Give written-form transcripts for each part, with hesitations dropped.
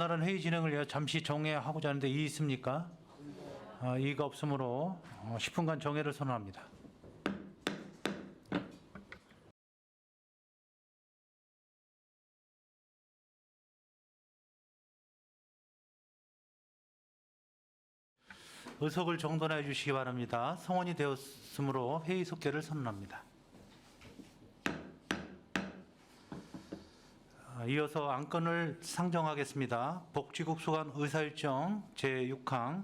원활한 회의 진행을 위해 잠시 정회하고자 하는데 이의 있습니까? 이의가 없으므로 10분간 정회를 선언합니다. 의석을 정돈해 주시기 바랍니다. 성원이 되었으므로 회의 속개를 선언합니다. 이어서 안건을 상정하겠습니다. 복지국 소관 의사일정 제6항,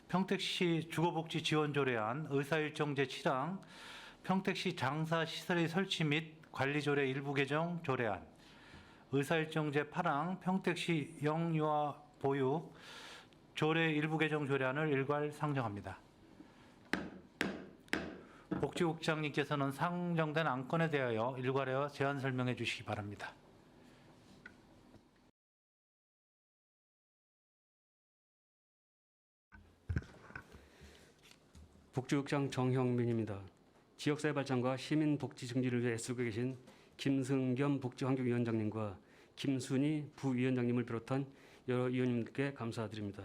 평택시 주거복지 지원조례안 의사일정 제7항, 평택시 장사시설의 설치 및 관리조례 일부 개정 조례안, 의사일정 제8항, 평택시 영유아 보육 조례 일부 개정 조례안을 일괄 상정합니다. 복지국장님께서는 상정된 안건에 대하여 일괄하여 제안 설명해 주시기 바랍니다. 복지국장 정형민입니다. 지역사회 발전과 시민복지 증진을 위해 애쓰고 계신 김승겸 복지환경위원장님과 김순희 부위원장님을 비롯한 여러 위원님들께 감사드립니다.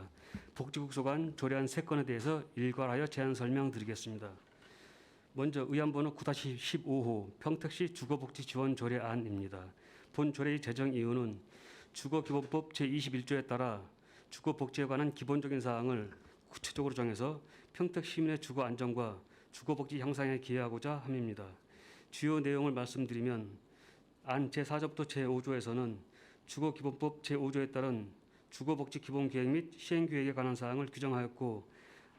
복지국 소관 조례안 3건에 대해서 일괄하여 제안 설명드리겠습니다. 먼저 의안번호 9-15호 평택시 주거복지 지원 조례안입니다. 본 조례의 제정 이유는 주거기본법 제21조에 따라 주거복지에 관한 기본적인 사항을 구체적으로 정해서 평택 시민의 주거 안정과 주거복지 향상에 기여하고자 함입니다. 주요 내용을 말씀드리면 안 제4조부터 제5조에서는 주거기본법 제5조에 따른 주거복지 기본계획 및 시행계획에 관한 사항을 규정하였고,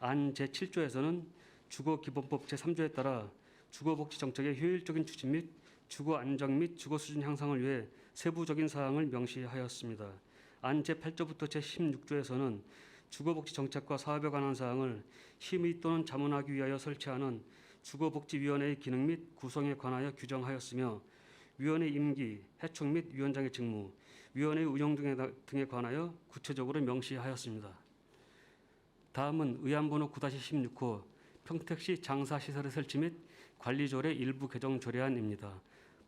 안 제7조에서는 주거기본법 제3조에 따라 주거복지 정책의 효율적인 추진 및 주거 안정 및 주거 수준 향상을 위해 세부적인 사항을 명시하였습니다. 안 제8조부터 제16조에서는 주거복지 정책과 사업에 관한 사항을 심의 또는 자문하기 위하여 설치하는 주거복지위원회의 기능 및 구성에 관하여 규정하였으며, 위원회 임기, 해촉 및 위원장의 직무, 위원회 운영 등에 관하여 구체적으로 명시하였습니다. 다음은 의안번호 9-16호 평택시 장사시설의 설치 및 관리조례 일부 개정 조례안입니다.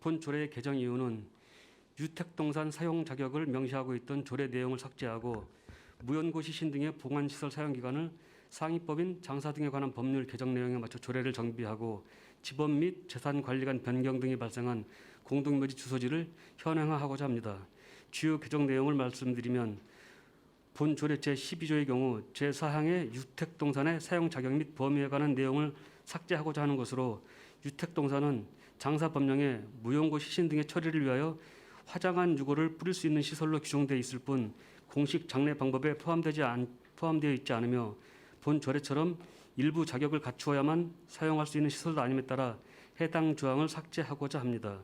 본 조례의 개정 이유는 유택동산 사용 자격을 명시하고 있던 조례 내용을 삭제하고 무연고 시신 등의 봉안시설 사용기간을 상위법인 장사 등에 관한 법률 개정 내용에 맞춰 조례를 정비하고 지번 및 재산관리관 변경 등이 발생한 공동묘지 주소지를 현행화하고자 합니다. 주요 개정 내용을 말씀드리면 본 조례 제12조의 경우 제4항의 유택동산의 사용 자격 및 범위에 관한 내용을 삭제하고자 하는 것으로, 유택동산은 장사법령에 무연고 시신 등의 처리를 위하여 화장한 유골을 뿌릴 수 있는 시설로 규정되어 있을 뿐 공식 장례 방법에 포함되어 있지 않으며, 본 조례처럼 일부 자격을 갖추어야만 사용할 수 있는 시설도 아님에 따라 해당 조항을 삭제하고자 합니다.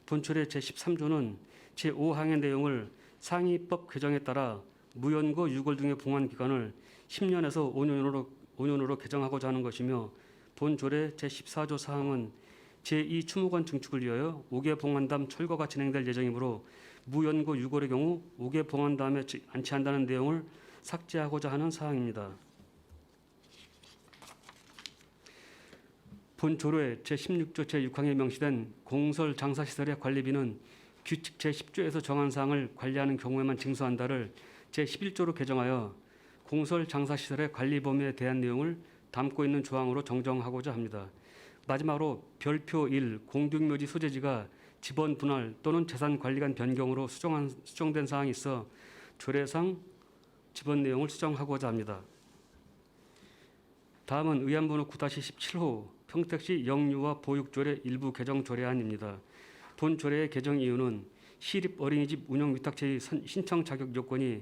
본 조례 제13조는 제5항의 내용을 상위법 개정에 따라 무연고 유골 등의 봉안 기간을 10년에서 5년으로 개정하고자 하는 것이며, 본 조례 제14조 사항은 제2추모관 증축을 위하여 5개 봉안담 철거가 진행될 예정이므로 무연고 유골의 경우 5개 봉안담에 안치한다는 내용을 삭제하고자 하는 사항입니다. 본 조례 제16조 제6항에 명시된 공설 장사시설의 관리비는 규칙 제10조에서 정한 사항을 관리하는 경우에만 징수한다를 제11조로 개정하여 공설 장사시설의 관리 범위에 대한 내용을 담고 있는 조항으로 정정하고자 합니다. 마지막으로 별표 1 공동묘지 소재지가 지번 분할 또는 재산관리관 변경으로 수정된 사항이 있어 조례상 지번 내용을 수정하고자 합니다. 다음은 의안번호 9-17호 평택시 영유아 보육조례 일부 개정 조례안입니다. 본 조례의 개정 이유는 시립 어린이집 운영 위탁체의 신청 자격 요건이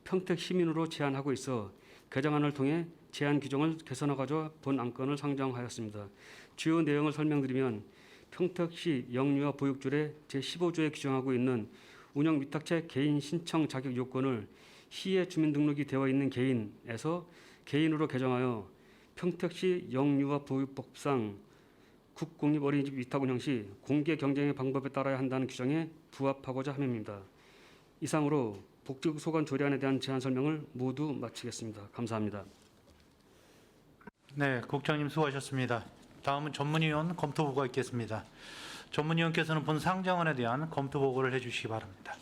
평택 시민으로 제한하고 있어 개정안을 통해 제한 규정을 개선하고자 본 안건을 상정하였습니다. 주요 내용을 설명드리면 평택시 영유아 보육조례 제15조에 규정하고 있는 운영 위탁체 개인 신청 자격 요건을 시에 주민등록이 되어 있는 개인에서 개인으로 개정하여 평택시 영유아 보육법상 국공립어린이집 위탁 운영 시 공개 경쟁의 방법에 따라야 한다는 규정에 부합하고자 함입니다. 이상으로 복지국 소관 조례안에 대한 제안 설명을 모두 마치겠습니다. 감사합니다. 네, 국장님 수고하셨습니다. 다음은 전문위원 검토보고가 있겠습니다. 전문위원께서는 본 상정안에 대한 검토 보고를 해주시기 바랍니다.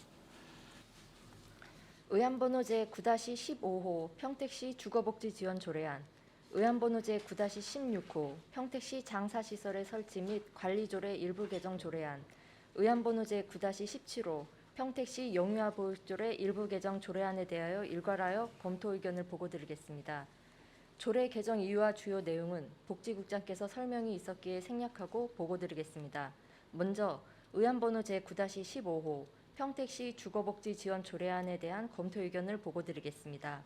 의안번호 제9-15호 평택시 주거복지 지원 조례안, 의안번호 제9-16호 평택시 장사시설의 설치 및 관리 조례 일부 개정 조례안, 의안번호 제9-17호 평택시 영유아 보육조례 일부 개정 조례안에 대하여 일괄하여 검토 의견을 보고드리겠습니다. 조례 개정 이유와 주요 내용은 복지국장께서 설명이 있었기에 생략하고 보고드리겠습니다. 먼저 의안번호 제9-15호 평택시 주거복지 지원 조례안에 대한 검토 의견을 보고드리겠습니다.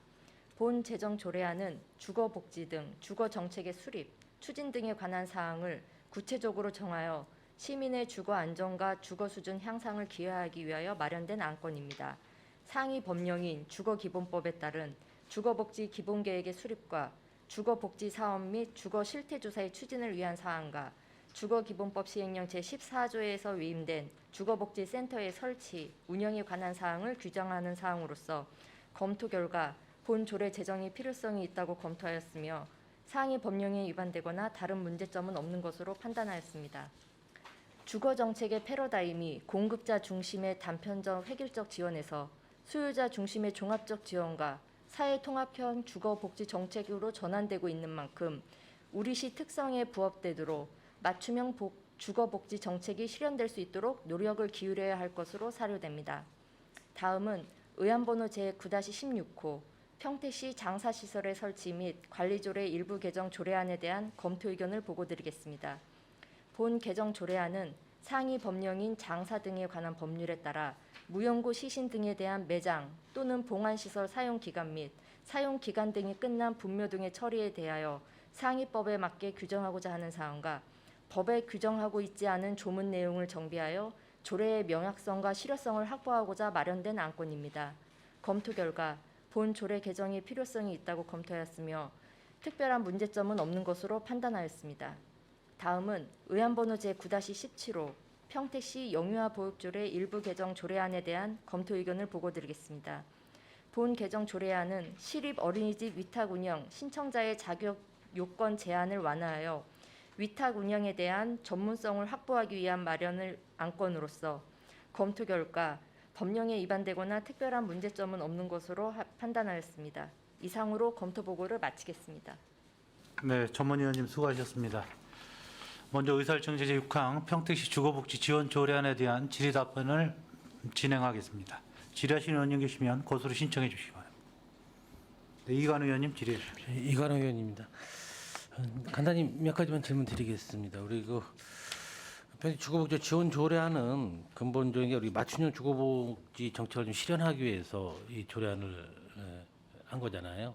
본 제정 조례안은 주거복지 등 주거정책의 수립, 추진 등에 관한 사항을 구체적으로 정하여 시민의 주거 안정과 주거 수준 향상을 기여하기 위하여 마련된 안건입니다. 상위 법령인 주거기본법에 따른 주거복지 기본계획의 수립과 주거복지 사업 및 주거 실태조사의 추진을 위한 사항과 주거기본법 시행령 제14조에서 위임된 주거복지센터의 설치, 운영에 관한 사항을 규정하는 사항으로서 검토 결과 본 조례 제정이 필요성이 있다고 검토하였으며 상위 법령에 위반되거나 다른 문제점은 없는 것으로 판단하였습니다. 주거정책의 패러다임이 공급자 중심의 단편적 획일적 지원에서 수요자 중심의 종합적 지원과 사회통합형 주거복지 정책으로 전환되고 있는 만큼 우리시 특성에 부합되도록 맞춤형 주거복지 정책이 실현될 수 있도록 노력을 기울여야 할 것으로 사료됩니다. 다음은 의안번호 제9-16호 평택시 장사시설의 설치 및 관리조례 일부 개정 조례안에 대한 검토 의견을 보고드리겠습니다. 본 개정 조례안은 상위 법령인 장사 등에 관한 법률에 따라 무연고 시신 등에 대한 매장 또는 봉안시설 사용기간 및 사용기간 등이 끝난 분묘 등의 처리에 대하여 상위법에 맞게 규정하고자 하는 사항과 법에 규정하고 있지 않은 조문 내용을 정비하여 조례의 명확성과 실효성을 확보하고자 마련된 안건입니다. 검토 결과 본 조례 개정이 필요성이 있다고 검토하였으며 특별한 문제점은 없는 것으로 판단하였습니다. 다음은 의안번호 제9-17호 평택시 영유아 보육조례 일부 개정 조례안에 대한 검토 의견을 보고드리겠습니다. 본 개정 조례안은 시립 어린이집 위탁 운영 신청자의 자격 요건 제한을 완화하여 위탁 운영에 대한 전문성을 확보하기 위한 마련을 안건으로서 검토 결과 법령에 위반되거나 특별한 문제점은 없는 것으로 판단하였습니다. 이상으로 검토 보고를 마치겠습니다. 네, 전문위원님 수고하셨습니다. 먼저 의사일정 제6항 평택시 주거복지 지원 조례안에 대한 질의 답변을 진행하겠습니다. 질의하시는 의원님 계시면 고소로 신청해 주시기 바랍니다. 네, 이관우 의원님 질의해 주십시오. 이관호 의원입니다. 간단히 몇 가지만 질문드리겠습니다. 우리 평택 주거복지 지원 조례안은 근본적인 게 우리 맞춤형 주거복지 정책을 좀 실현하기 위해서 이 조례안을 한 거잖아요.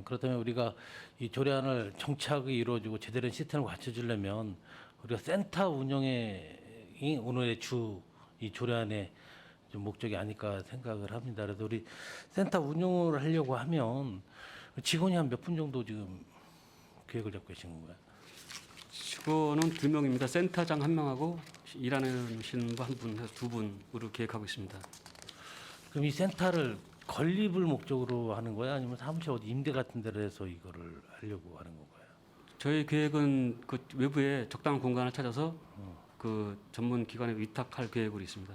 그렇다면 우리가 이 조례안을 정착이 이루어지고 제대로 된 시스템을 갖춰주려면 우리가 센터 운영이 오늘의 이 조례안의 좀 목적이 아닐까 생각을 합니다. 그래서 우리 센터 운영을 하려고 하면 직원이 한 몇 분 정도 지금 계획을 잡고 계신 건가요? 직원은 2명입니다. 센터장 1명하고 일하시는 분 1분, 해서 2분으로 계획하고 있습니다. 그럼 이 센터를 건립을 목적으로 하는 거야? 아니면 사무실 어디 임대 같은 데를 해서 이거를 하려고 하는 건가요? 저희 계획은 그 외부에 적당한 공간을 찾아서 그 전문 기관에 위탁할 계획으로 있습니다.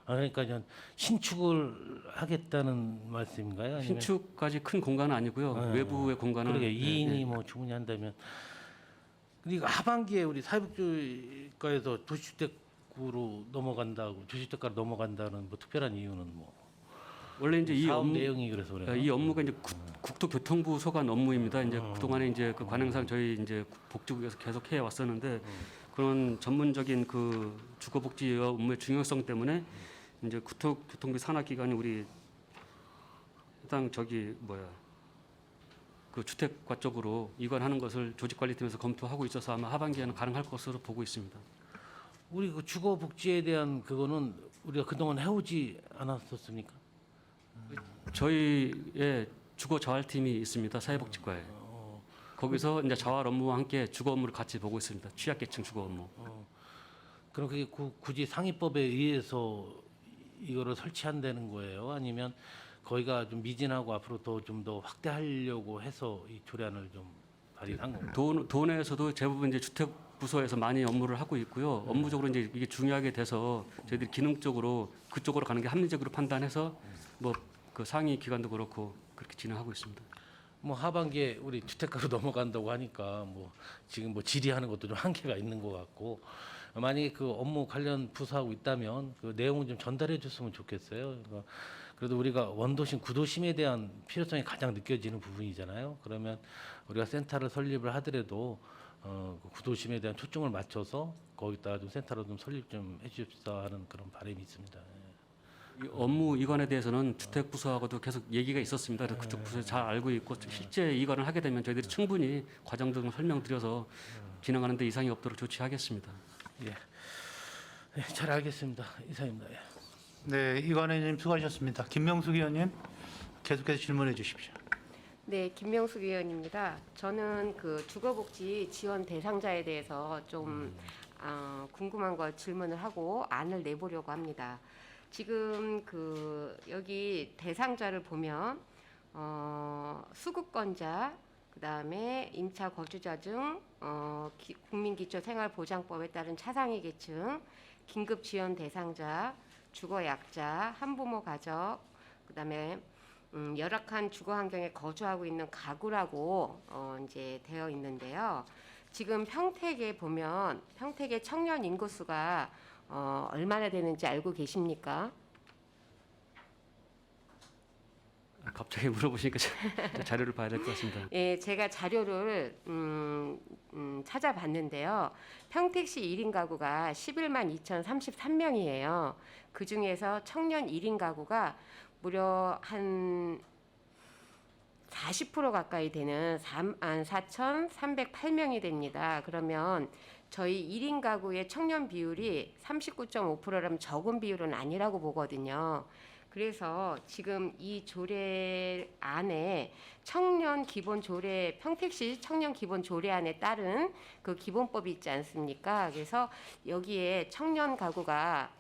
그러니까 그냥 신축을 하겠다는 말씀인가요? 아니면 신축까지 큰 공간은 아니고요. 네. 외부의 공간을 그러게 2인이 네. 뭐 충분히 한다면 근데 이거 하반기에 우리 사회복지과에서 도시주택으로 넘어간다고 도시주택가로 넘어간다는 뭐 특별한 이유는 뭐 원래 이제 이 사업 업무 내용이 그래서 그래요. 이 업무가 이제 국토교통부 소관 업무입니다. 이제 그동안에 이제 그 관행상 저희 이제 복지국에서 계속 해 왔었는데 그런 전문적인 그 주거복지 업무의 중요성 때문에 이제 국토교통부 산하기관이 우리 해당 그 주택과 쪽으로 이관하는 것을 조직관리팀에서 검토하고 있어서 아마 하반기에는 가능할 것으로 보고 있습니다. 우리 그 주거복지에 대한 그거는 우리가 그동안 해오지 않았었습니까? 저희의 주거자활팀이 있습니다. 사회복지과에. 거기서 이제 자활 업무와 함께 주거 업무를 같이 보고 있습니다. 취약계층 주거 업무. 그럼 그게 굳이 상위법에 의해서 이거를 설치한다는 거예요? 아니면 거기가 좀 미진하고 앞으로 좀 더 확대하려고 해서 이 조례안을 좀 발의한 건가요? 도내에서도 대부분 이제 주택 부서에서 많이 업무를 하고 있고요. 업무적으로 이제 이게 중요하게 돼서 저희들이 기능적으로 그쪽으로 가는 게 합리적으로 판단해서 뭐 그 상위 기관도 그렇고 그렇게 진행하고 있습니다. 뭐 하반기에 우리 주택가로 넘어간다고 하니까 뭐 지금 뭐 질의하는 것도 좀 한계가 있는 것 같고, 만약에 그 업무 관련 부서하고 있다면 그 내용을 좀 전달해 줬으면 좋겠어요. 그래도 우리가 원도심, 구도심에 대한 필요성이 가장 느껴지는 부분이잖아요. 그러면 우리가 센터를 설립을 하더라도 그 구도심에 대한 초점을 맞춰서 거기다가 좀 센터로 좀 설립 좀 해주십사 하는 그런 바람이 있습니다. 이 업무 이관에 대해서는 주택 부서하고도 계속 얘기가 있었습니다. 그래서 그쪽 부서 잘 알고 있고 실제 이관을 하게 되면 저희들이 충분히 과정 등 설명드려서 진행하는 데 이상이 없도록 조치하겠습니다. 예, 네, 잘 알겠습니다. 이상입니다. 예. 네, 이관원 의원님 수고하셨습니다. 김명숙 의원님 계속해서 질문해 주십시오. 네, 김명숙 의원입니다. 저는 그 주거복지 지원 대상자에 대해서 좀 궁금한 거 질문을 하고 안을 내보려고 합니다. 지금 그 여기 대상자를 보면 수급권자, 그다음에 임차 거주자 중 국민기초생활보장법에 따른 차상위 계층, 긴급 지원 대상자, 주거 약자, 한부모 가족, 그다음에 열악한 주거 환경에 거주하고 있는 가구라고 이제 되어 있는데요. 지금 평택에 보면 평택의 청년 인구수가 얼마나 되는지 알고 계십니까? 갑자기 물어보시니까 자료를 봐야 될 것 같습니다. 예, 제가 자료를 찾아봤는데요. 평택시 1인 가구가 11만 2,033명이에요. 그 중에서 청년 1인 가구가 무려 한 40% 가까이 되는 34,308명이 됩니다. 그러면 저희 1인 가구의 청년 비율이 39.5%라면 적은 비율은 아니라고 보거든요. 그래서 지금 이 조례 안에 청년 기본 조례, 평택시 청년 기본 조례안에 따른 그 기본법이 있지 않습니까? 그래서 여기에 청년 가구가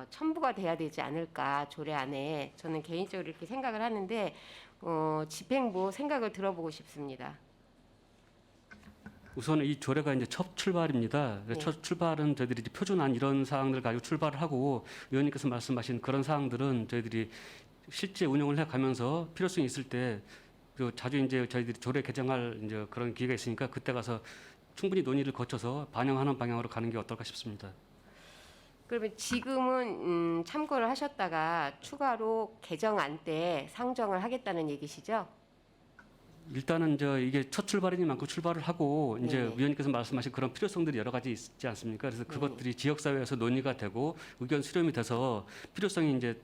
첨부가 돼야 되지 않을까, 조례안에. 저는 개인적으로 이렇게 생각을 하는데 집행부 생각을 들어보고 싶습니다. 우선 이 조례가 이제 첫 출발입니다. 네. 첫 출발은 저희들이 이제 표준안 이런 사항들 가지고 출발을 하고 의원님께서 말씀하신 그런 사항들은 저희들이 실제 운영을 해가면서 필요성이 있을 때 그 자주 이제 저희들이 조례 개정할 이제 그런 기회가 있으니까 그때 가서 충분히 논의를 거쳐서 반영하는 방향으로 가는 게 어떨까 싶습니다. 그러면 지금은 참고를 하셨다가 추가로 개정안 때 상정을 하겠다는 얘기시죠? 일단은 이게 첫 출발이니만큼 출발을 하고 이제 네네. 위원님께서 말씀하신 그런 필요성들이 여러 가지 있지 않습니까? 그래서 그것들이 지역 사회에서 논의가 되고 의견 수렴이 돼서 필요성이 이제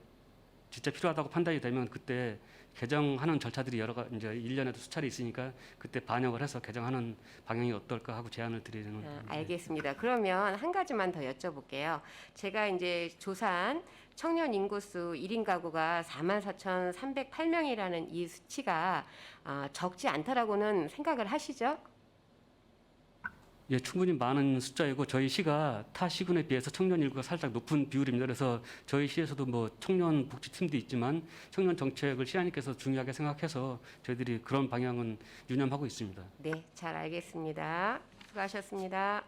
진짜 필요하다고 판단이 되면 그때 개정하는 절차들이 여러 가지 이제 1년에도 수차례 있으니까 그때 반영을 해서 개정하는 방향이 어떨까 하고 제안을 드리는 알겠습니다. 그러면 한 가지만 더 여쭤볼게요. 제가 이제 조사한 청년 인구수 1인 가구가 44,308명이라는 이 수치가 적지 않다라고는 생각을 하시죠? 예, 충분히 많은 숫자이고 저희 시가 타 시군에 비해서 청년 인구가 살짝 높은 비율입니다. 그래서 저희 시에서도 뭐 청년 복지팀도 있지만 청년 정책을 시장님께서 중요하게 생각해서 저희들이 그런 방향은 유념하고 있습니다. 네, 잘 알겠습니다. 수고하셨습니다.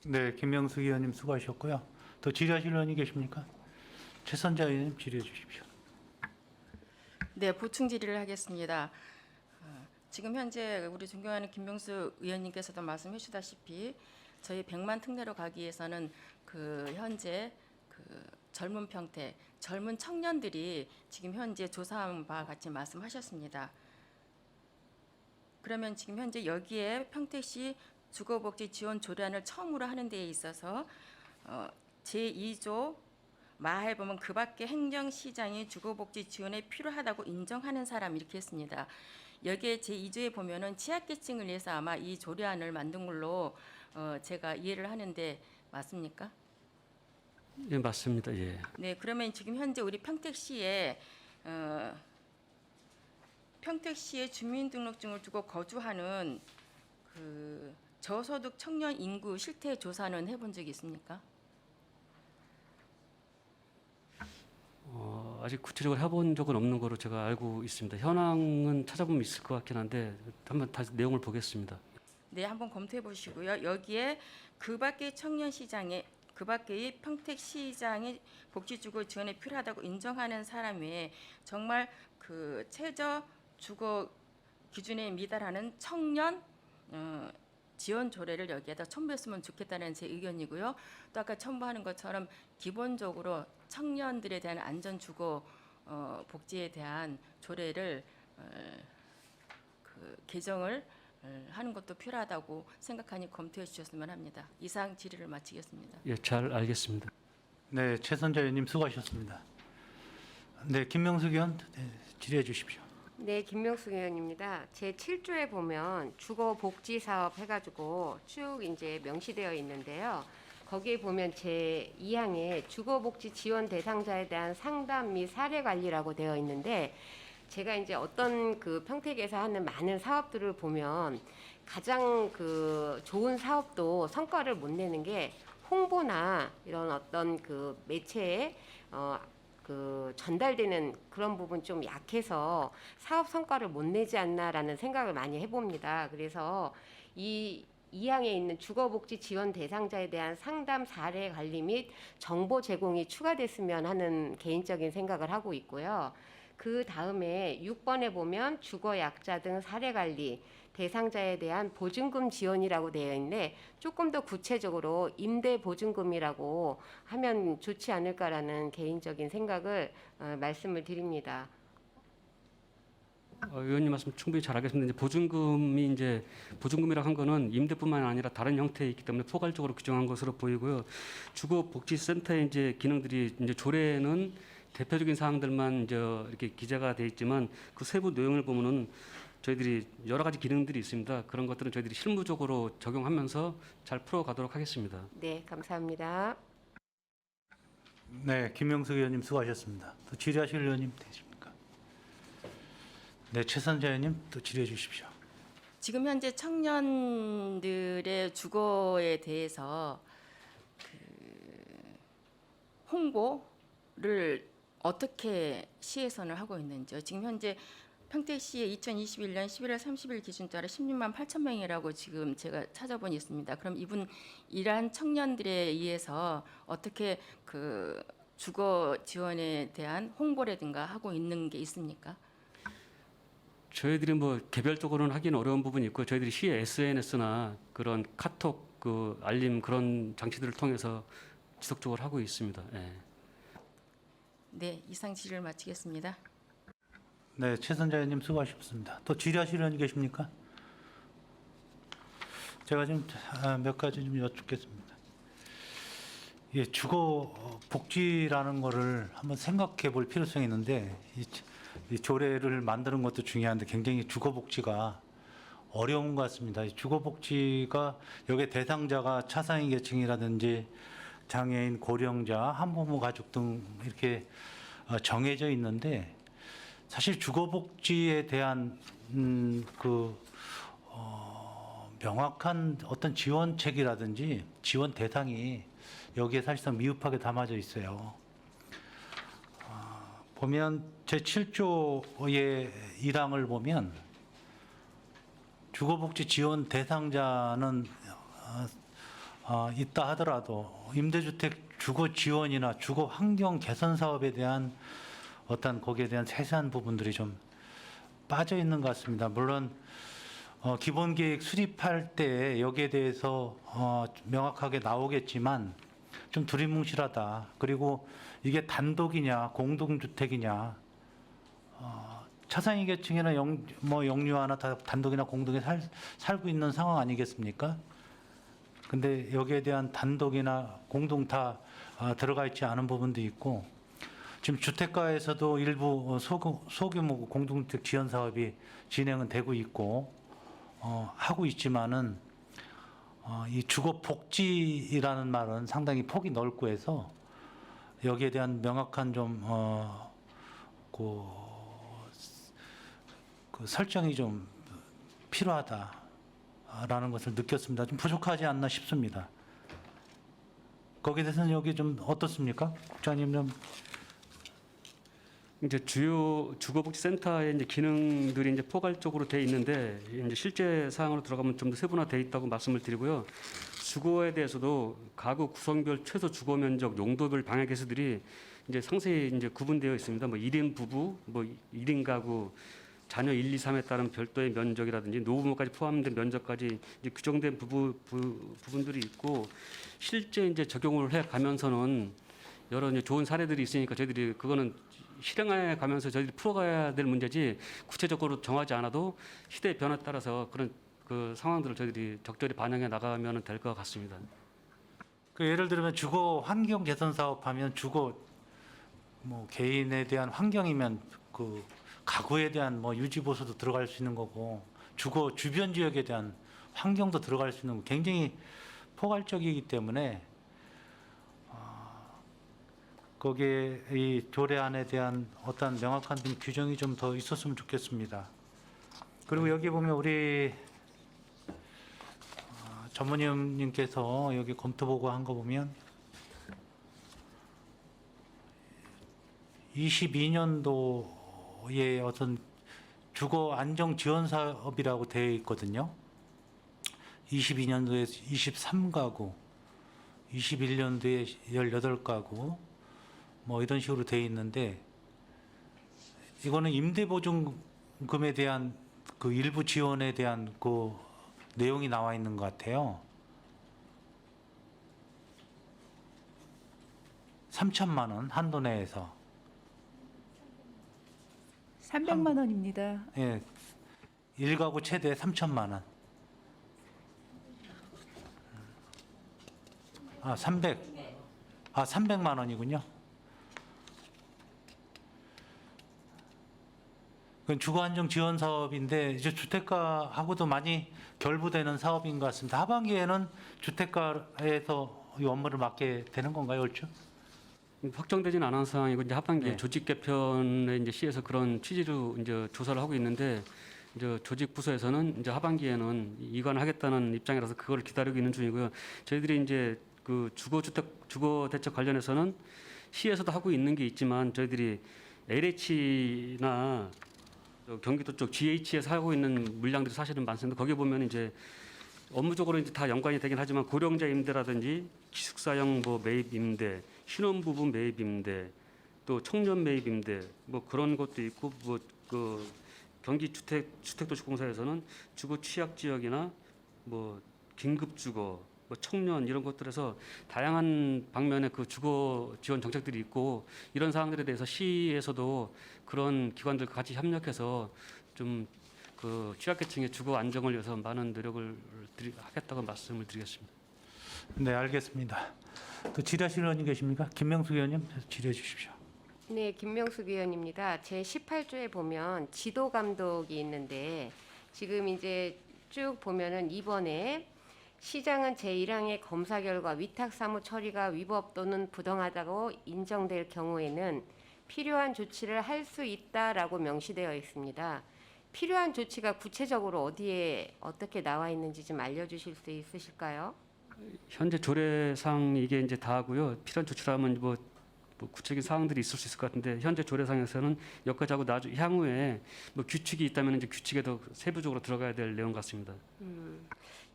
네, 김명숙 의원님 수고하셨고요. 또 질의하실 의원이 계십니까? 최선자 의원님 질의해 주십시오. 네, 보충 질의를 하겠습니다. 지금 현재 우리 존경하는 김명수 의원님께서도 말씀해 주다시피 저희 100만 특례로 가기 위해서는 그 현재 그 젊은 평택, 젊은 청년들이 지금 현재 조사한 바와 같이 말씀하셨습니다. 그러면 지금 현재 여기에 평택시 주거복지 지원 조례안을 처음으로 하는 데에 있어서 제2조 마하에 보면 그 밖에 행정시장이 주거복지 지원에 필요하다고 인정하는 사람 이렇게 했습니다. 여기에 제2조에 보면은 취약계층을 위해서 아마 이 조례안을 만든 걸로 제가 이해를 하는데 맞습니까? 예, 맞습니다. 예. 네, 그러면 지금 현재 우리 평택시에 평택시에 주민등록증을 두고 거주하는 그 저소득 청년 인구 실태 조사는 해본 적이 있습니까? 아직 구체적으로 해본 적은 없는 거로 제가 알고 있습니다. 현황은 찾아보면 있을 것 같긴 한데 한번 다시 내용을 보겠습니다. 네, 한번 검토해 보시고요. 여기에 그 밖에 청년 시장에 그밖에 이 평택시장이 복지주거 지원에 필요하다고 인정하는 사람 외에 정말 그 최저 주거 기준에 미달하는 청년 지원 조례를 여기에다 첨부했으면 좋겠다는 제 의견이고요. 또 아까 첨부하는 것처럼 기본적으로 청년들에 대한 안전 주거 복지에 대한 조례를 그 개정을 하는 것도 필요하다고 생각하니 검토해 주셨으면 합니다. 이상 질의를 마치겠습니다. 예, 잘 알겠습니다. 네, 최선자 의원님 수고하셨습니다. 네, 김명숙 의원 질의해 주십시오. 네, 김명숙 의원입니다. 제 7조에 보면 주거 복지 사업 해가지고 쭉 이제 명시되어 있는데요. 거기에 보면 제 2항에 주거 복지 지원 대상자에 대한 상담 및 사례 관리라고 되어 있는데, 제가 이제 어떤 그 평택에서 하는 많은 사업들을 보면 가장 그 좋은 사업도 성과를 못 내는 게 홍보나 이런 어떤 그 매체에 그 전달되는 그런 부분 좀 약해서 사업 성과를 못 내지 않나라는 생각을 많이 해봅니다. 그래서 이 2항에 있는 주거복지 지원 대상자에 대한 상담 사례 관리 및 정보 제공이 추가됐으면 하는 개인적인 생각을 하고 있고요. 그 다음에 6번에 보면 주거 약자 등 사례 관리 대상자에 대한 보증금 지원이라고 되어 있는데, 조금 더 구체적으로 임대 보증금이라고 하면 좋지 않을까라는 개인적인 생각을 말씀을 드립니다. 의원님 말씀 충분히 잘 알겠습니다. 이제 보증금이 이제 보증금이라고 한 거는 임대뿐만 아니라 다른 형태에 있기 때문에 포괄적으로 규정한 것으로 보이고요. 주거복지센터의 이제 기능들이 이제 조례는 대표적인 사항들만 이제 이렇게 기재가 돼 있지만 그 세부 내용을 보면은 저희들이 여러 가지 기능들이 있습니다. 그런 것들은 저희들이 실무적으로 적용하면서 잘 풀어가도록 하겠습니다. 네, 감사합니다. 네, 김명숙 의원님 수고하셨습니다. 또 질의하실 의원님 되십니까? 네, 최선자 의원님 또 질의해 주십시오. 지금 현재 청년들의 주거에 대해서 홍보를 어떻게 시에서는 하고 있는지요? 지금 현재 평택시에 2021년 11월 30일 기준자로 16만 8천 명이라고 지금 제가 찾아보니 있습니다. 그럼 이분 이러한 청년들에 의해서 어떻게 그 주거 지원에 대한 홍보라든가 하고 있는 게 있습니까? 저희들이 뭐 개별적으로는 하기는 어려운 부분이 있고, 저희들이 시 SNS나 그런 카톡 그 알림 그런 장치들을 통해서 지속적으로 하고 있습니다. 예. 네, 이상 질의를 마치겠습니다. 네, 최선자 의원님 수고하셨습니다. 또 질의하실 의원님 계십니까? 제가 좀 몇 가지 좀 여쭙겠습니다. 예, 주거 복지라는 거를 한번 생각해 볼 필요성이 있는데, 이 조례를 만드는 것도 중요한데 굉장히 주거 복지가 어려운 것 같습니다. 이 주거 복지가 여기 대상자가 차상위 계층이라든지 장애인, 고령자, 한부모 가족 등 이렇게 정해져 있는데, 사실 주거복지에 대한 명확한 어떤 지원책이라든지 지원 대상이 여기에 사실상 미흡하게 담아져 있어요. 보면 제7조의 1항을 보면 주거복지 지원 대상자는 있다 하더라도 임대주택 주거 지원이나 주거 환경 개선 사업에 대한 어떤 거기에 대한 세세한 부분들이 좀 빠져 있는 것 같습니다. 물론 기본 계획 수립할 때 여기에 대해서 명확하게 나오겠지만 좀 두리뭉실하다. 그리고 이게 단독이냐 공동주택이냐, 차상위 계층이나 영유아나 다 단독이나 공동에 살고 있는 상황 아니겠습니까? 근데 여기에 대한 단독이나 공동 다 들어가 있지 않은 부분도 있고, 지금 주택가에서도 일부 소규모 공동주택 지원 사업이 진행은 되고 있고 하고 있지만은 이 주거 복지라는 말은 상당히 폭이 넓고 해서 여기에 대한 명확한 좀 그 설정이 좀 필요하다라는 것을 느꼈습니다. 좀 부족하지 않나 싶습니다. 거기에 대해서는 여기 좀 어떻습니까? 국장님 좀. 이제 주요 주거복지센터의 이제 기능들이 이제 포괄적으로 돼 있는데, 이제 실제 사항으로 들어가면 좀 더 세분화돼 있다고 말씀을 드리고요. 주거에 대해서도 가구 구성별 최소 주거 면적, 용도별 방해 개수들이 이제 상세히 이제 구분되어 있습니다. 뭐 1인 부부, 뭐 1인 가구, 자녀 1, 2, 3에 따른 별도의 면적이라든지 노부모까지 포함된 면적까지 이제 규정된 부분들이 있고, 실제 이제 적용을 해 가면서는 여러 이제 좋은 사례들이 있으니까 저희들이 그거는 실행해 가면서 저희들이 풀어가야 될 문제지, 구체적으로 정하지 않아도 시대의 변화에 따라서 그런 그 상황들을 저희들이 적절히 반영해 나가면 될 것 같습니다. 그 예를 들면 주거 환경 개선 사업하면 주거 뭐 개인에 대한 환경이면 그 가구에 대한 뭐 유지 보수도 들어갈 수 있는 거고, 주거 주변 지역에 대한 환경도 들어갈 수 있는 거 굉장히 포괄적이기 때문에 거기에 이 조례안에 대한 어떤 명확한 규정이 좀 더 있었으면 좋겠습니다. 그리고 여기 보면 우리 전문위원님께서 여기 검토 보고한 거 보면 22년도에 어떤 주거 안정 지원 사업이라고 되어 있거든요. 22년도에 23가구, 21년도에 18가구, 뭐 이런 식으로 되어 있는데, 이거는 임대보증금에 대한 그 일부 지원에 대한 그 내용이 나와 있는 것 같아요. 3천만 원 한도 내에서. 300만 원입니다. 예, 1가구 최대 3천만 원. 300만 원이군요. 그건 주거안정 지원 사업인데 이제 주택가하고도 많이 결부되는 사업인 것 같습니다. 하반기에는 주택가에서 이 업무를 맡게 되는 건가요, 얼추? 확정되지는 않은 상황이고, 이제 하반기에 네. 조직 개편에 이제 시에서 그런 취지로 이제 조사를 하고 있는데, 이제 조직 부서에서는 이제 하반기에는 이관하겠다는 입장이라서 그걸 기다리고 있는 중이고요. 저희들이 이제 그 주거 대책 관련해서는 시에서도 하고 있는 게 있지만, 저희들이 LH나 경기도 쪽 GH에서 하고 있는 물량들이 사실은 많습니다. 거기 보면 이제 업무적으로 이제 다 연관이 되긴 하지만, 고령자 임대라든지 기숙사형 뭐 매입 임대, 신혼부부 매입 임대, 또 청년 매입 임대, 뭐 그런 것도 있고, 뭐 그 경기 주택도시공사에서는 주거 취약 지역이나 뭐 긴급 주거, 뭐 청년 이런 것들에서 다양한 방면의 그 주거 지원 정책들이 있고, 이런 사항들에 대해서 시에서도 그런 기관들과 같이 협력해서 좀 그 취약계층의 주거 안정을 위해서 많은 노력을 하겠다고 말씀을 드리겠습니다. 네, 알겠습니다. 또 질의하실 의원님 계십니까? 김명수 의원님 질의해 주십시오. 네, 김명숙 의원입니다. 제 18조에 보면 지도 감독이 있는데, 지금 이제 쭉 보면은 이번에 시장은 제1항의 검사 결과 위탁 사무 처리가 위법 또는 부당하다고 인정될 경우에는 필요한 조치를 할 수 있다라고 명시되어 있습니다. 필요한 조치가 구체적으로 어디에 어떻게 나와 있는지 좀 알려주실 수 있으실까요? 현재 조례상 이게 이제 다하고요. 필요한 조치라면 뭐 구체적인 사항들이 있을 수 있을 것 같은데, 현재 조례상에서는 여기까지하고 향후에 뭐 규칙이 있다면 이제 규칙에 더 세부적으로 들어가야 될 내용 같습니다.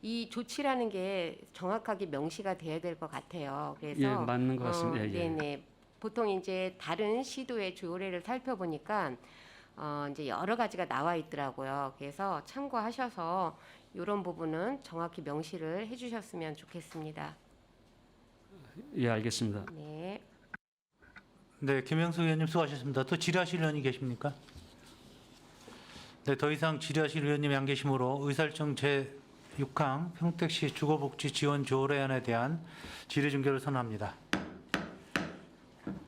이 조치라는 게 정확하게 명시가 돼야 될 것 같아요. 그래서 예, 맞는 것 같습니다. 예, 예. 네네. 보통 이제 다른 시도의 조례를 살펴보니까 이제 여러 가지가 나와 있더라고요. 그래서 참고하셔서 이런 부분은 정확히 명시를 해주셨으면 좋겠습니다. 예, 알겠습니다. 네. 네, 김명수 의원님 수고하셨습니다. 또 질의하실 의원이 계십니까? 네, 더 이상 질의하실 의원님이 안 계시므로 의사일정 제6항 평택시 주거복지 지원 조례안에 대한 질의 중계를 선언합니다.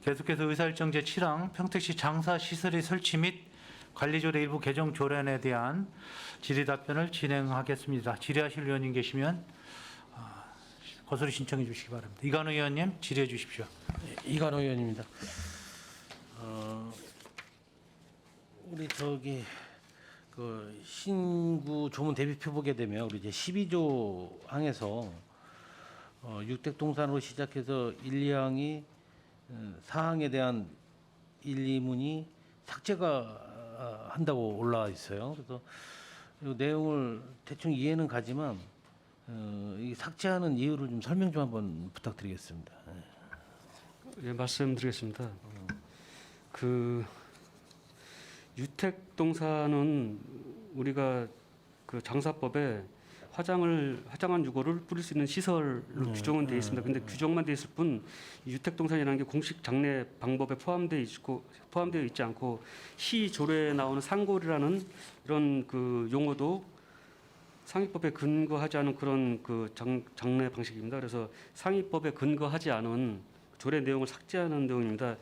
계속해서 의사일정 제7항 평택시 장사시설의 설치 및 관리조례 일부 개정 조례안에 대한 질의 답변을 진행하겠습니다. 질의하실 의원님 계시면 거소리 신청해 주시기 바랍니다. 이관우 의원님 질의해 주십시오. 이관호 의원입니다. 우리 그 신구 조문 대비표 보게 되면 우리 이제 12조 항에서 육택동산으로 시작해서 1, 2항이 사항에 대한 1, 2문이 삭제가 한다고 올라와 있어요. 그래서 이 내용을 대충 이해는 가지만 이 삭제하는 이유를 좀 설명 좀 한번 부탁드리겠습니다. 예, 말씀드리겠습니다. 그 유택동산은 우리가 그 장사법에 화장한 유골을 뿌릴 수 있는 시설로 규정은 되어 있습니다. 근데 규정만 되어 있을 뿐 유택동산이라는 게 공식 장례 방법에 포함되어 있지 않고 시 조례에 나오는 상골이라는 이런 그 용어도 상위법에 근거하지 않은 그런 그 장례 방식입니다. 그래서 상위법에 근거하지 않은 조례 내용을 삭제하는 내용입니다.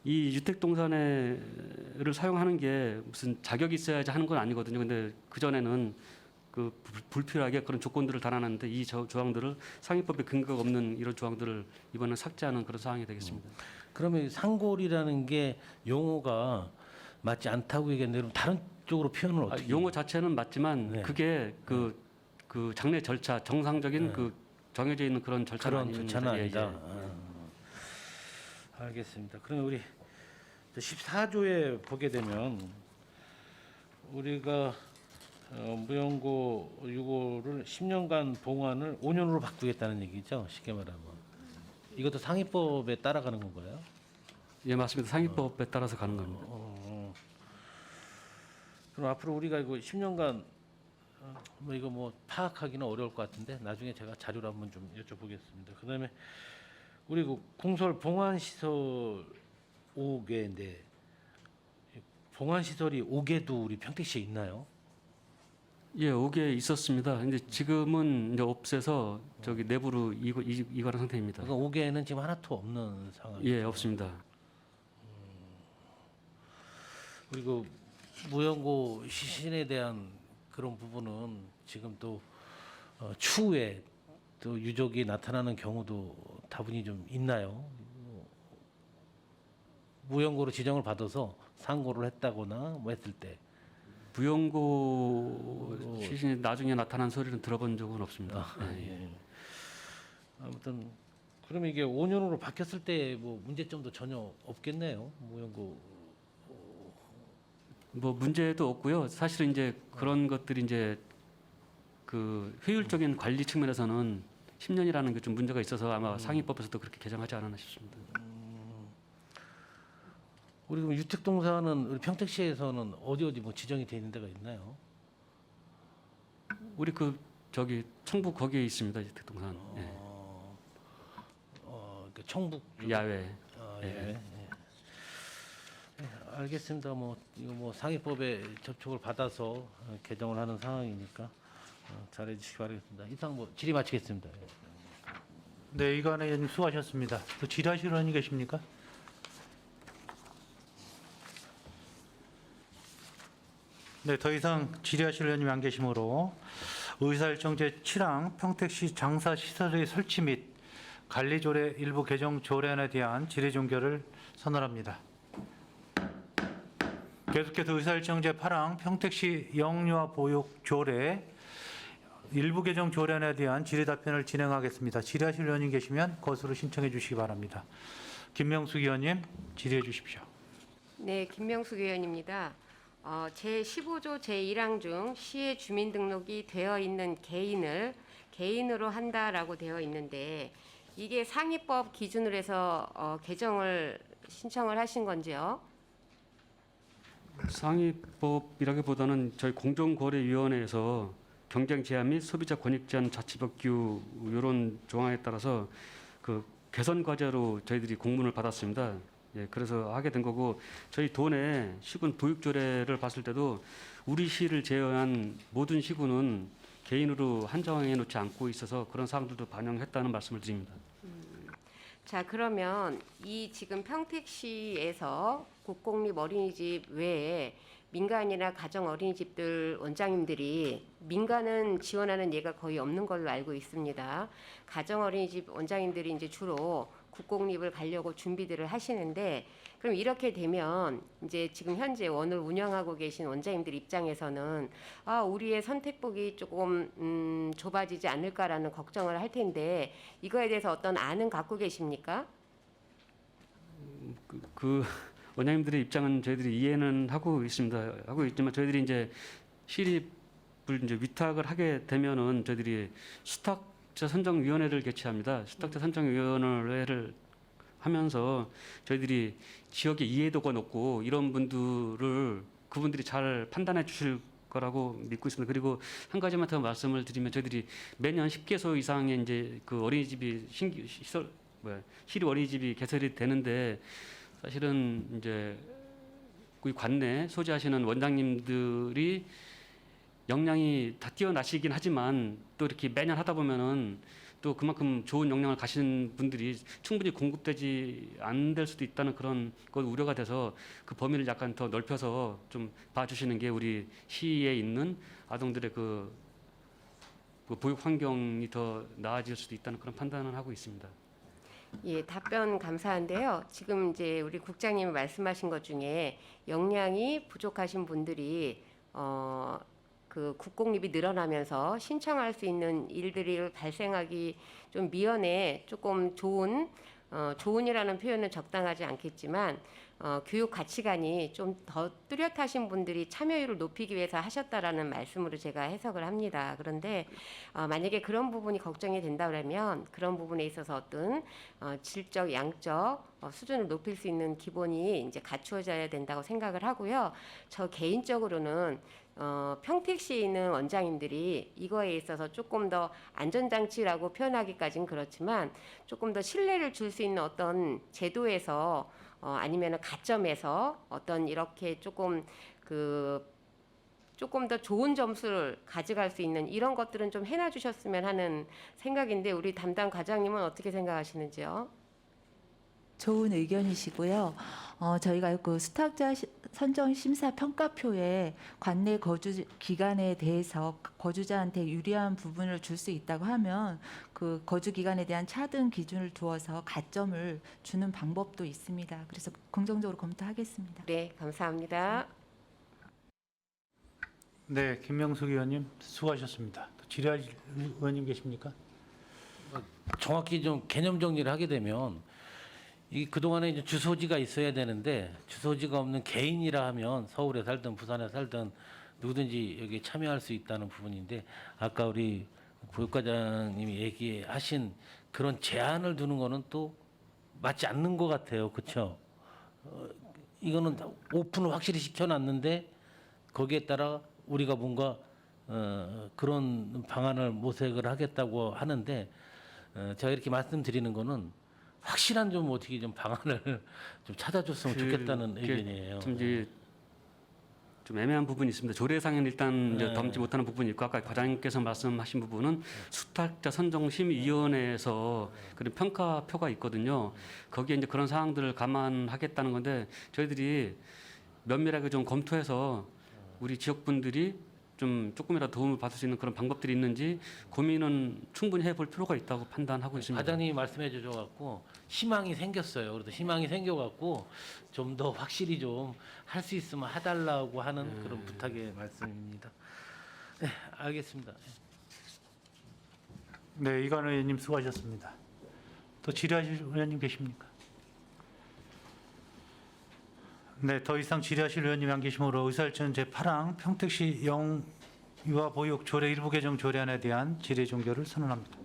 이 유택동산을 사용하는 게 무슨 자격이 있어야지 하는 건 아니거든요. 근데 그 전에는 그 불필요하게 그런 조건들을 달아놨는데 이 조항들을 상위법에 근거가 없는 이런 조항들을 이번에 삭제하는 그런 사항이 되겠습니다. 그러면 상골이라는 게 용어가 맞지 않다고 얘기했는데 그럼 다른 쪽으로 표현을 어떻게? 용어 자체는 맞지만 네. 그게 그 장례 절차 정상적인 네. 그 정해져 있는 그런 절차는 그런 아닙니다. 절차는 예, 아니다. 예. 알겠습니다. 그러면 우리 14조에 보게 되면 우리가 무용고 유고를 10년간 봉환을 5년으로 바꾸겠다는 얘기죠. 쉽게 말하면 이것도 상위법에 따라가는 건가요? 예, 맞습니다. 상위법에 따라서 가는 겁니다. 그럼 앞으로 우리가 이거 10년간 뭐 이거 뭐 파악하기는 어려울 것 같은데 나중에 제가 자료를 한번 좀 여쭤보겠습니다. 그다음에 우리 그 공설 봉환 시설 5개인데 봉환 시설이 5개도 우리 평택시에 있나요? 예, 5개 있었습니다. 근데 지금은 이제 없애서 저기 내부로 이관한 상태입니다. 그러니까 5개는 지금 하나도 없는 상황. 예, 없습니다. 그리고 무연고 시신에 대한 그런 부분은 지금 또 추후에 또 유족이 나타나는 경우도 다분히 좀 있나요? 무연고로 지정을 받아서 상고를 했다거나 뭐 했을 때 부영고 시신이 나중에 나타난 소리는 들어본 적은 없습니다. 예. 아무튼 그러면 이게 5년으로 바뀌었을 때 뭐 문제점도 전혀 없겠네요. 무연고 뭐 문제도 없고요. 사실은 이제 그런 것들이 이제 그 효율적인 관리 측면에서는 10년이라는 게 좀 문제가 있어서 아마 상위법에서도 그렇게 개정하지 않았나 싶습니다. 우리 그럼 유택동산은 우리 평택시에서는 어디 뭐 지정이 돼 있는 데가 있나요? 우리 그 저기 청북 거기에 있습니다. 유택동산. 예. 그 청북 쪽. 야외. 예. 예, 알겠습니다. 뭐 이거 뭐 상위법에 접촉을 받아서 개정을 하는 상황이니까 잘해 주시기 바라겠습니다. 이상 뭐 질의 마치겠습니다. 예. 네, 이관의 의원님 수고하셨습니다. 또 질의하실 의원님 계십니까? 네, 더 이상 질의하실 의원님이 안 계시므로 의사일정 제7항 평택시 장사시설의 설치 및 관리조례 일부 개정 조례안에 대한 질의 종결을 선언합니다. 계속해서 의사일정 제8항 평택시 영유아 보육 조례 일부 개정 조례안에 대한 질의 답변을 진행하겠습니다. 질의하실 의원님 계시면 것으로 신청해 주시기 바랍니다. 김명숙 의원님 질의해 주십시오. 네, 김명숙 의원입니다. 제15조 제1항 중 시의 주민등록이 되어 있는 개인을 개인으로 한다라고 되어 있는데 이게 상위법 기준으로 해서 개정을 신청을 하신 건지요? 상위법이라기보다는 저희 공정거래위원회에서 경쟁 제한 및 소비자 권익 제한 자치법규 이런 조항에 따라서 그 개선 과제로 저희들이 공문을 받았습니다. 예, 그래서 하게 된 거고 저희 도내 시군 보육조례를 봤을 때도 우리 시를 제외한 모든 시군은 개인으로 한정해 놓지 않고 있어서 그런 사항들도 반영했다는 말씀을 드립니다. 자, 그러면 이 지금 평택시에서 국공립 어린이집 외에 민간이나 가정 어린이집들 원장님들이 민간은 지원하는 예가 거의 없는 걸로 알고 있습니다. 가정 어린이집 원장님들이 이제 주로 국공립을 가려고 준비들을 하시는데 그럼 이렇게 되면 이제 지금 현재 원을 운영하고 계신 원장님들 입장에서는 우리의 선택폭이 조금 좁아지지 않을까라는 걱정을 할 텐데 이거에 대해서 어떤 안은 갖고 계십니까? 그 원장님들의 입장은 저희들이 이해는 하고 있습니다. 하고 있지만 저희들이 이제 시립 이제 위탁을 하게 되면은 저희들이 수탁자 선정위원회를 개최합니다. 수탁자 선정위원회를 하면서 저희들이 지역의 이해도가 높고 이런 분들을 그분들이 잘 판단해 주실 거라고 믿고 있습니다. 그리고 한 가지만 더 말씀을 드리면 저희들이 매년 10개소 이상의 이제 그 어린이집이 시립 어린이집이 개설이 되는데 사실은 이제 그 관내 소지하시는 원장님들이 역량이 다 뛰어나시긴 하지만 또 이렇게 매년 하다 보면은 또 그만큼 좋은 역량을 가신 분들이 충분히 공급되지 안 될 수도 있다는 그런 것 우려가 돼서 그 범위를 약간 더 넓혀서 좀 봐주시는 게 우리 시에 있는 아동들의 그 보육 환경이 더 나아질 수도 있다는 그런 판단을 하고 있습니다. 예, 답변 감사한데요. 지금 이제 우리 국장님이 말씀하신 것 중에 역량이 부족하신 분들이 그 국공립이 늘어나면서 신청할 수 있는 일들이 발생하기 좀 미연에 조금 좋은이라는 표현은 적당하지 않겠지만 교육 가치관이 좀 더 뚜렷하신 분들이 참여율을 높이기 위해서 하셨다라는 말씀으로 제가 해석을 합니다. 그런데 만약에 그런 부분이 걱정이 된다 그러면 그런 부분에 있어서 어떤 질적, 양적 수준을 높일 수 있는 기본이 이제 갖추어져야 된다고 생각을 하고요. 저 개인적으로는 평택시에 있는 원장님들이 이거에 있어서 조금 더 안전장치라고 표현하기까지는 그렇지만 조금 더 신뢰를 줄 수 있는 어떤 제도에서 아니면 가점에서 어떤 이렇게 조금 더 좋은 점수를 가져갈 수 있는 이런 것들은 좀 해놔 주셨으면 하는 생각인데 우리 담당 과장님은 어떻게 생각하시는지요? 좋은 의견이시고요. 저희가 그 수탁자 선정 심사 평가표에 관내 거주 기간에 대해서 거주자한테 유리한 부분을 줄 수 있다고 하면 그 거주 기간에 대한 차등 기준을 두어서 가점을 주는 방법도 있습니다. 그래서 긍정적으로 검토하겠습니다. 네, 감사합니다. 네, 김명숙 의원님 수고하셨습니다. 또 질의할 의원님 계십니까? 정확히 좀 개념 정리를 하게 되면 이 그동안에 이제 주소지가 있어야 되는데 주소지가 없는 개인이라 하면 서울에 살든 부산에 살든 누구든지 여기 참여할 수 있다는 부분인데 아까 우리 교육과장님이 얘기하신 그런 제한을 두는 거는 또 맞지 않는 것 같아요. 그렇죠? 이거는 오픈을 확실히 시켜놨는데 거기에 따라 우리가 뭔가 그런 방안을 모색을 하겠다고 하는데 제가 이렇게 말씀드리는 거는 확실한 좀 어떻게 좀 방안을 좀 찾아줬으면 좋겠다는 의견이에요. 좀 애매한 부분이 있습니다. 조례상에는 일단 이제 담지 못하는 부분이 있고 아까 과장님께서 말씀하신 부분은 수탁자 선정심의위원회에서 그런 평가표가 있거든요. 거기에 이제 그런 사항들을 감안하겠다는 건데 저희들이 면밀하게 좀 검토해서 우리 지역 분들이 좀 조금이라도 도움을 받을 수 있는 그런 방법들이 있는지 고민은 충분히 해볼 필요가 있다고 판단하고 있습니다. 과장님이 말씀해 주셔갖고 희망이 생겼어요. 그래서 희망이 생겨갖고 좀 더 확실히 좀 할 수 있으면 해달라고 하는 그런 부탁의 말씀입니다. 네, 알겠습니다. 네, 이관 의원님 수고하셨습니다. 또 질의하실 의원님 계십니까? 네, 더 이상 질의하실 의원님이 안 계시므로 의사일정 제8항 평택시 영유아 보육 조례 일부 개정 조례안에 대한 질의 종결을 선언합니다.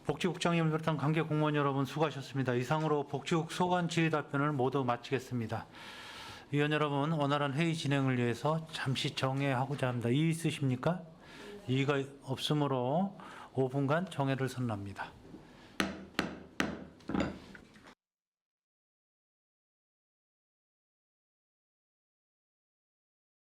복지국장님을 비롯한 관계 공무원 여러분 수고하셨습니다. 이상으로 복지국 소관 질의 답변을 모두 마치겠습니다. 위원 여러분, 원활한 회의 진행을 위해서 잠시 정회하고자 합니다. 이의 있으십니까? 이의가 없으므로 5분간 정회를 선언합니다.